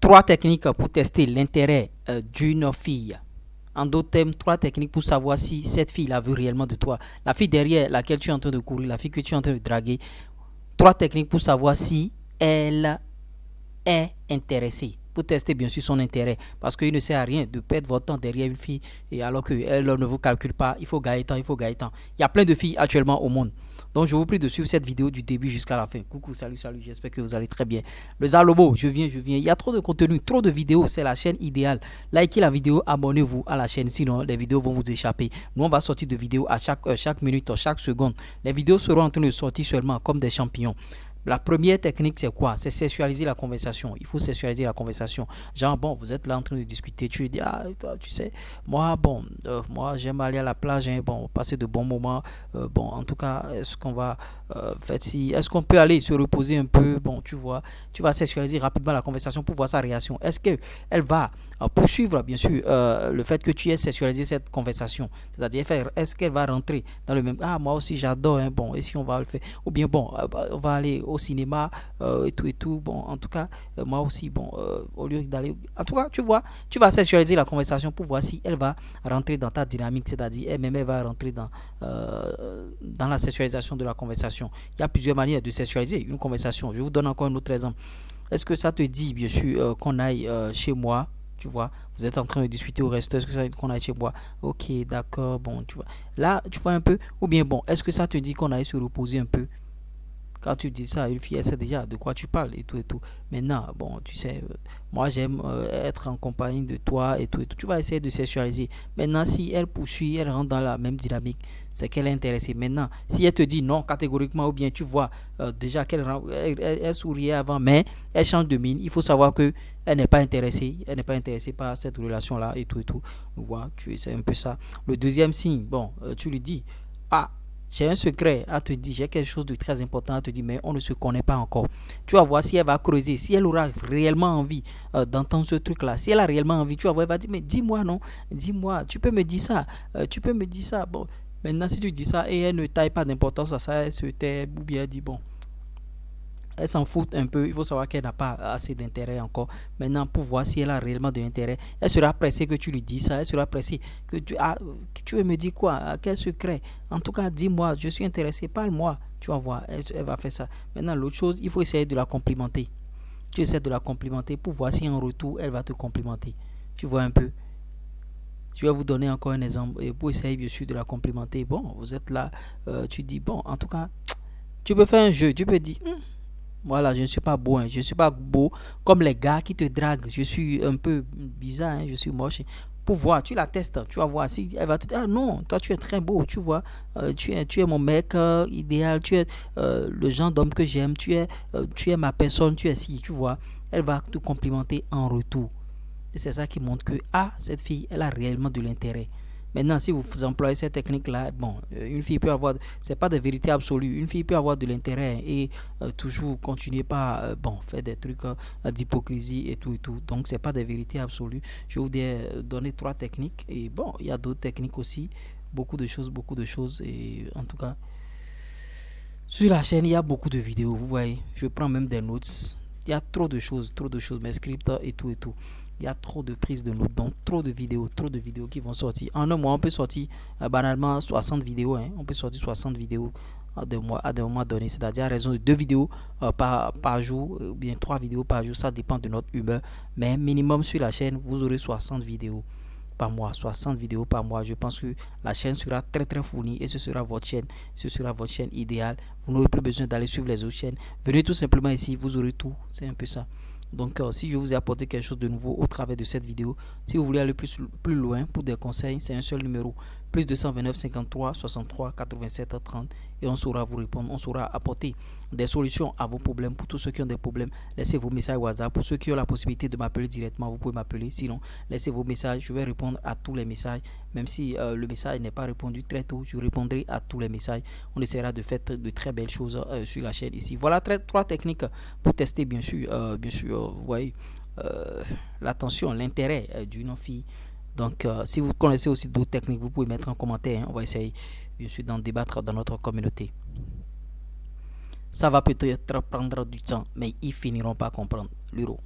3 techniques pour tester l'intérêt d'une fille. En d'autres termes, 3 techniques pour savoir si cette fille-là veut réellement de toi. La fille derrière laquelle tu es en train de courir, la fille que tu es en train de draguer. 3 techniques pour savoir si elle est intéressée. Pour tester bien sûr son intérêt. Parce qu'il ne sert à rien de perdre votre temps derrière une fille et alors qu'elle ne vous calcule pas. Il faut gagner temps, il faut gagner temps. Il y a plein de filles actuellement au monde. Donc je vous prie de suivre cette vidéo du début jusqu'à la fin. Coucou, salut, j'espère que vous allez très bien. Le Zalobo, je viens. Il y a trop de contenu, trop de vidéos, c'est la chaîne idéale. Likez la vidéo, abonnez-vous à la chaîne, sinon les vidéos vont vous échapper. Nous, on va sortir de vidéos à chaque minute, chaque seconde. Les vidéos seront en train de sortir seulement comme des champignons. La première technique, c'est quoi? C'est sexualiser la conversation. Il faut sexualiser la conversation. Genre, bon, vous êtes là en train de discuter. Tu lui dis, ah, toi, tu sais, moi, bon, moi, j'aime aller à la plage, hein, bon, passer de bons moments. Bon, en tout cas, est-ce qu'on va faire si, est-ce qu'on peut aller se reposer un peu? Bon, tu vois, tu vas sexualiser rapidement la conversation pour voir sa réaction. Est-ce qu'elle va poursuivre, bien sûr, le fait que tu aies sexualisé cette conversation? C'est-à-dire, est-ce qu'elle va rentrer dans le même, ah, moi aussi, j'adore, hein, bon, et si on va le faire? Ou bien, bon, on va aller au cinéma et tout. Bon, en tout cas, moi aussi, bon, au lieu d'aller... En tout cas, tu vois, tu vas sexualiser la conversation pour voir si elle va rentrer dans ta dynamique, c'est-à-dire elle-même, elle va rentrer dans la sexualisation de la conversation. Il y a plusieurs manières de sexualiser une conversation. Je vous donne encore un autre exemple. Est-ce que ça te dit, bien sûr, qu'on aille chez moi? Tu vois, vous êtes en train de discuter au resto, est-ce que ça dit qu'on aille chez moi? Ok, d'accord, bon, tu vois. Là, tu vois un peu, ou bien bon, est-ce que ça te dit qu'on aille se reposer un peu? Quand tu dis ça à une fille, elle sait déjà de quoi tu parles et tout et tout. Maintenant, bon, tu sais, moi j'aime être en compagnie de toi et tout et tout. Tu vas essayer de sexualiser. Maintenant, si elle poursuit, elle rentre dans la même dynamique, c'est qu'elle est intéressée. Maintenant, si elle te dit non catégoriquement ou bien tu vois déjà qu'elle elle souriait avant, mais elle change de mine, il faut savoir que elle n'est pas intéressée. Elle n'est pas intéressée par cette relation-là et tout et tout. Voilà, c'est un peu ça. Le deuxième signe, bon, tu lui dis, ah, j'ai un secret à te dire, j'ai quelque chose de très important à te dire, mais on ne se connaît pas encore. Tu vas voir si elle va creuser, si elle aura réellement envie d'entendre ce truc-là. Si elle a réellement envie, tu vas voir, elle va dire, mais dis-moi, non, dis-moi, tu peux me dire ça, tu peux me dire ça. Bon, maintenant, si tu dis ça et elle ne taille pas d'importance à ça, elle se tait ou bien elle dit, bon, elle s'en fout un peu. Il faut savoir qu'elle n'a pas assez d'intérêt encore. Maintenant, pour voir si elle a réellement de l'intérêt, elle sera pressée que tu lui dises ça. Elle sera pressée que tu veux me dire quoi? Quel secret? En tout cas, dis-moi, je suis intéressé, parle-moi. Tu vas voir, elle va faire ça. Maintenant, l'autre chose, il faut essayer de la complimenter. Tu essaies de la complimenter pour voir si en retour, elle va te complimenter. Tu vois un peu? Je vais vous donner encore un exemple pour essayer bien sûr de la complimenter. Bon, vous êtes là, tu dis, bon, en tout cas, tu peux faire un jeu. Tu peux dire, voilà, je ne suis pas beau, hein. Je ne suis pas beau comme les gars qui te draguent. Je suis un peu bizarre, hein. Je suis moche. Pour voir, tu la testes, tu vas voir si elle va te dire, ah non, toi tu es très beau, tu vois, tu es mon mec idéal, tu es le genre d'homme que j'aime, tu es ma personne, tu es si, tu vois, elle va te complimenter en retour. Et c'est ça qui montre que, ah, cette fille, elle a réellement de l'intérêt. Maintenant, si vous employez cette technique-là, bon, une fille peut avoir, c'est pas de vérité absolue, une fille peut avoir de l'intérêt et toujours continuer par, bon, faire des trucs d'hypocrisie et tout et tout. Donc, c'est pas de vérité absolue. Je vous ai donné 3 techniques et bon, il y a d'autres techniques aussi, beaucoup de choses et en tout cas, sur la chaîne, il y a beaucoup de vidéos, vous voyez, je prends même des notes. Il y a trop de choses, mes scripts et tout et tout. Il y a trop de prises de notes, donc trop de vidéos qui vont sortir. En un mois, on peut sortir banalement 60 vidéos. Hein. On peut sortir 60 vidéos à des moments donnés, c'est-à-dire à raison de 2 vidéos par jour, ou bien 3 vidéos par jour, ça dépend de notre humeur. Mais minimum sur la chaîne, vous aurez 60 vidéos par mois, 60 vidéos par mois. Je pense que la chaîne sera très très fournie et ce sera votre chaîne idéale. Vous n'aurez plus besoin d'aller suivre les autres chaînes. Venez tout simplement ici, vous aurez tout. C'est un peu ça. Donc si je vous ai apporté quelque chose de nouveau au travers de cette vidéo, si vous voulez aller plus loin pour des conseils, c'est un seul numéro, plus 229 53 63 87 30 et on saura vous répondre, on saura apporter des solutions à vos problèmes. Pour tous ceux qui ont des problèmes, laissez vos messages WhatsApp. Pour ceux qui ont la possibilité de m'appeler directement, vous pouvez m'appeler. Sinon, laissez vos messages, je vais répondre à tous les messages. Même si le message n'est pas répondu très tôt, je répondrai à tous les messages. On essaiera de faire de très belles choses sur la chaîne ici. Voilà 3 techniques pour tester bien sûr, vous voyez, l'attention, l'intérêt d'une fille. Donc si vous connaissez aussi d'autres techniques, vous pouvez mettre en commentaire, hein. On va essayer bien sûr d'en débattre dans notre communauté. Ça va peut-être prendre du temps, mais ils finiront par comprendre l'euro.